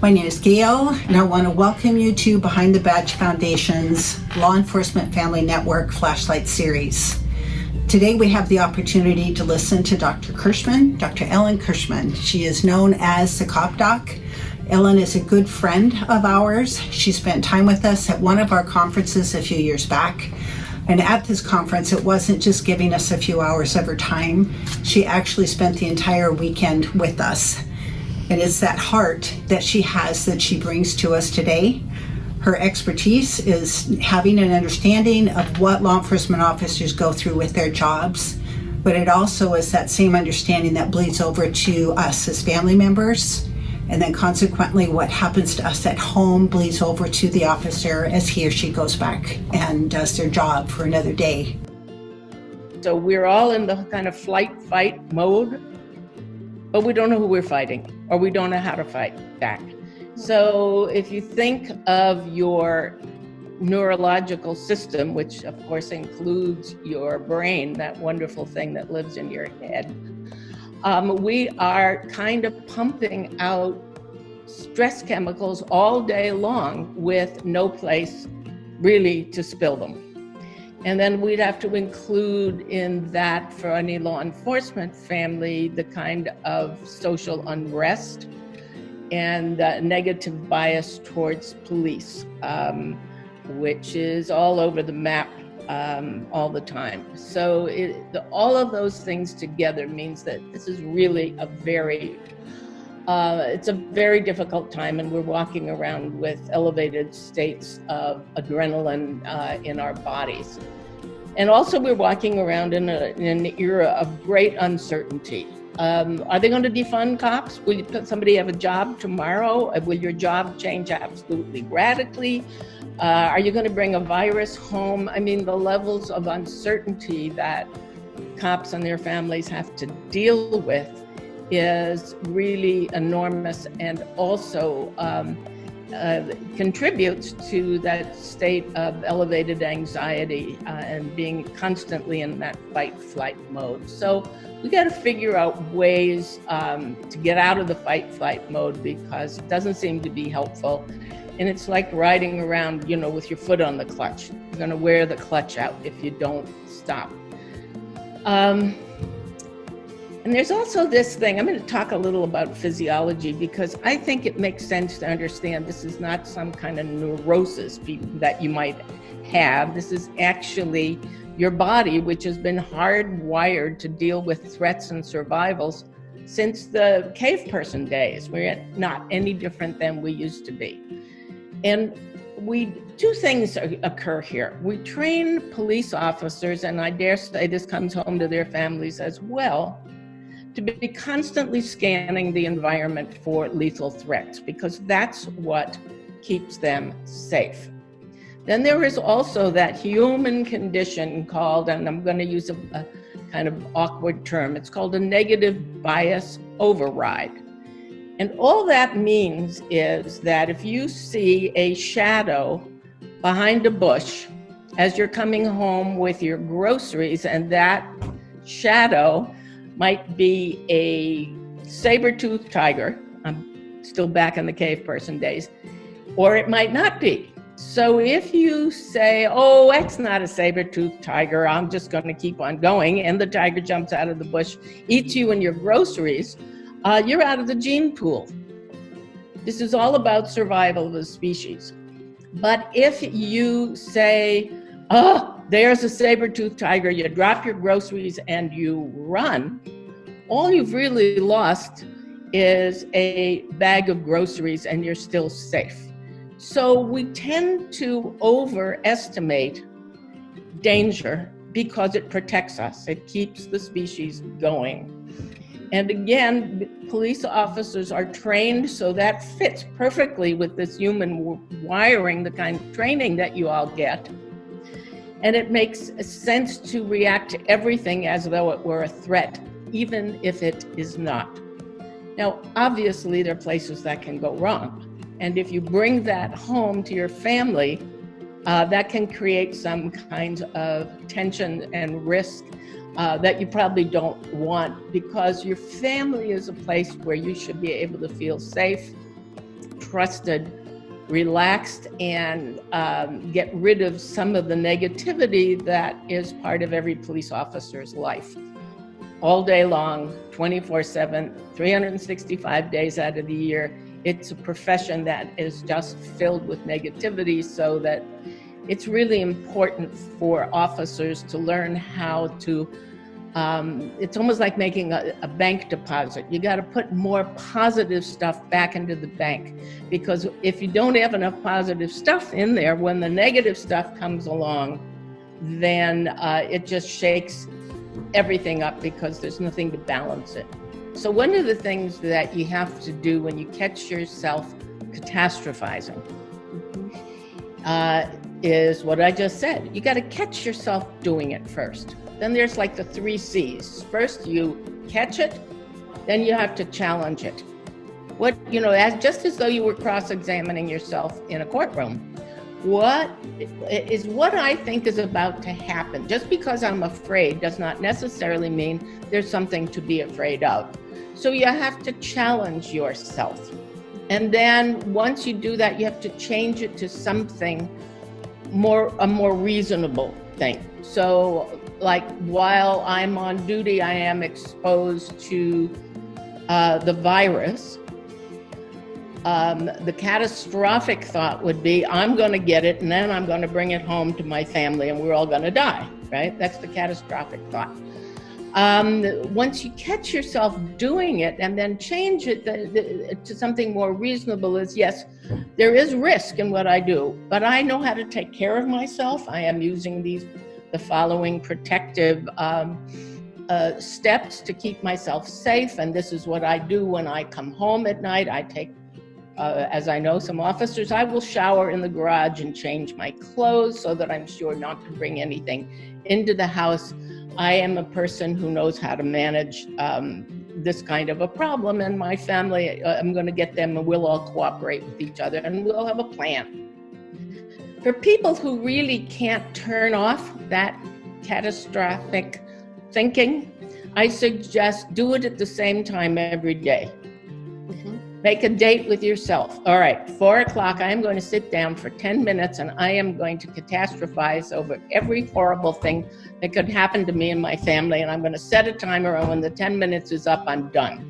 My name is Gail, and I want to welcome you to Behind the Badge Foundation's Law Enforcement Family Network Flashlight Series. Today we have the opportunity to listen to Dr. Kirschman, Dr. Ellen Kirschman. She is known as the Cop Doc. Ellen is a good friend of ours. She spent time with us at one of our conferences a few years back. And at this conference, it wasn't just giving us a few hours of her time. She actually spent the entire weekend with us. And it's that heart that she has that she brings to us today. Her expertise is having an understanding of what law enforcement officers go through with their jobs, but it also is that same understanding that bleeds over to us as family members, and then consequently what happens to us at home bleeds over to the officer as he or she goes back and does their job for another day. So we're all in the kind of flight-fight mode, but we don't know who we're fighting, or we don't know how to fight back. So if you think of your neurological system, which of course includes your brain, that wonderful thing that lives in your head, we are kind of pumping out stress chemicals all day long with no place really to spill them. And then we'd have to include in that, for any law enforcement family, the kind of social unrest and negative bias towards police, which is all over the map all the time. So all of those things together means that this is really it's a very difficult time, and we're walking around with elevated states of adrenaline in our bodies. And also we're walking around in an era of great uncertainty. Are they going to defund cops? Will somebody have a job tomorrow? Will your job change absolutely radically? Are you going to bring a virus home? I mean, the levels of uncertainty that cops and their families have to deal with is really enormous, and also contributes to that state of elevated anxiety and being constantly in that fight-flight mode. So we got to figure out ways to get out of the fight-flight mode, because it doesn't seem to be helpful. And it's like riding around, with your foot on the clutch. You're going to wear the clutch out if you don't stop. And there's also this thing, I'm going to talk a little about physiology, because I think it makes sense to understand this is not some kind of neurosis that you might have. This is actually your body, which has been hardwired to deal with threats and survivals since the cave person days. We're not any different than we used to be. And two things occur here. We train police officers, and I dare say this comes home to their families as well, to be constantly scanning the environment for lethal threats, because that's what keeps them safe. Then there is also that human condition called, and I'm going to use a kind of awkward term, it's called a negative bias override. And all that means is that if you see a shadow behind a bush as you're coming home with your groceries, and that shadow might be a saber-toothed tiger, I'm still back in the cave person days, or it might not be. So if you say, oh, that's not a saber-toothed tiger, I'm just going to keep on going, and the tiger jumps out of the bush, eats you and your groceries, you're out of the gene pool. This is all about survival of the species. But if you say, oh, there's a saber-toothed tiger, you drop your groceries and you run, all you've really lost is a bag of groceries and you're still safe. So we tend to overestimate danger because it protects us. It keeps the species going. And again, police officers are trained, so that fits perfectly with this human wiring, the kind of training that you all get. And it makes sense to react to everything as though it were a threat, even if it is not. Now, obviously, there are places that can go wrong. And if you bring that home to your family, that can create some kind of tension and risk that you probably don't want, because your family is a place where you should be able to feel safe trusted, relaxed, and get rid of some of the negativity that is part of every police officer's life. All day long, 24/7, 365 days out of the year. It's a profession that is just filled with negativity, so that it's really important for officers to learn how to, it's almost like making a bank deposit. You got to put more positive stuff back into the bank, because if you don't have enough positive stuff in there, when the negative stuff comes along, then it just shakes everything up, because there's nothing to balance it. So one of the things that you have to do when you catch yourself catastrophizing is what I just said. You got to catch yourself doing it first. Then there's like the 3 C's. First, you catch it, then you have to challenge it. Just as though you were cross-examining yourself in a courtroom. What I think is about to happen? Just because I'm afraid does not necessarily mean there's something to be afraid of. So you have to challenge yourself. And then once you do that, you have to change it to something a more reasonable thing. So like, while I'm on duty, I am exposed to the virus. The catastrophic thought would be, I'm going to get it, and then I'm going to bring it home to my family, and we're all going to die, right? That's the catastrophic thought. Once you catch yourself doing it and then change it to something more reasonable, is yes, there is risk in what I do, but I know how to take care of myself. I am using the following protective steps to keep myself safe, and this is what I do when I come home at night. I take, as I know some officers, I will shower in the garage and change my clothes so that I'm sure not to bring anything into the house. I am a person who knows how to manage this kind of a problem, and my family, I'm going to get them, and we'll all cooperate with each other, and we'll have a plan. For people who really can't turn off that catastrophic thinking, I suggest do it at the same time every day. Make a date with yourself. All right, 4:00, I am going to sit down for 10 minutes and I am going to catastrophize over every horrible thing that could happen to me and my family, and I'm going to set a timer, and when the 10 minutes is up, I'm done.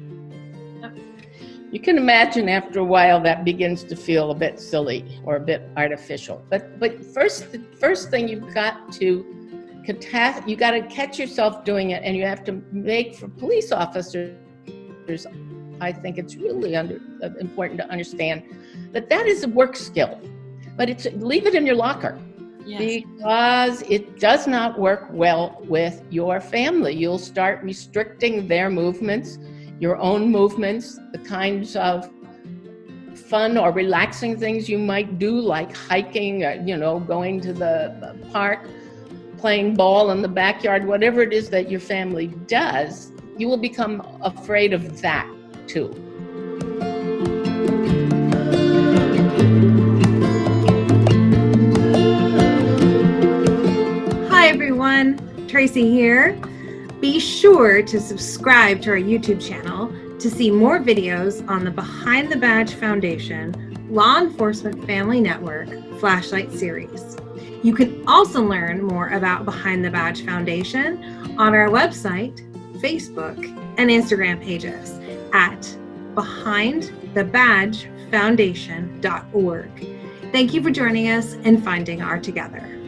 You can imagine after a while that begins to feel a bit silly or a bit artificial. But the first thing you've got to catch yourself doing it, and you have to make, for police officers, I think it's really important to understand that is a work skill, but leave it in your locker. Yes. Because it does not work well with your family. You'll start restricting their movements, your own movements, the kinds of fun or relaxing things you might do, like hiking, or, going to the park, playing ball in the backyard, whatever it is that your family does. You will become afraid of that too. Hi everyone, Tracy here. Be sure to subscribe to our YouTube channel to see more videos on the Behind the Badge Foundation Law Enforcement Family Network Flashlight Series. You can also learn more about Behind the Badge Foundation on our website, Facebook, and Instagram pages at behindthebadgefoundation.org. Thank you for joining us and finding our together.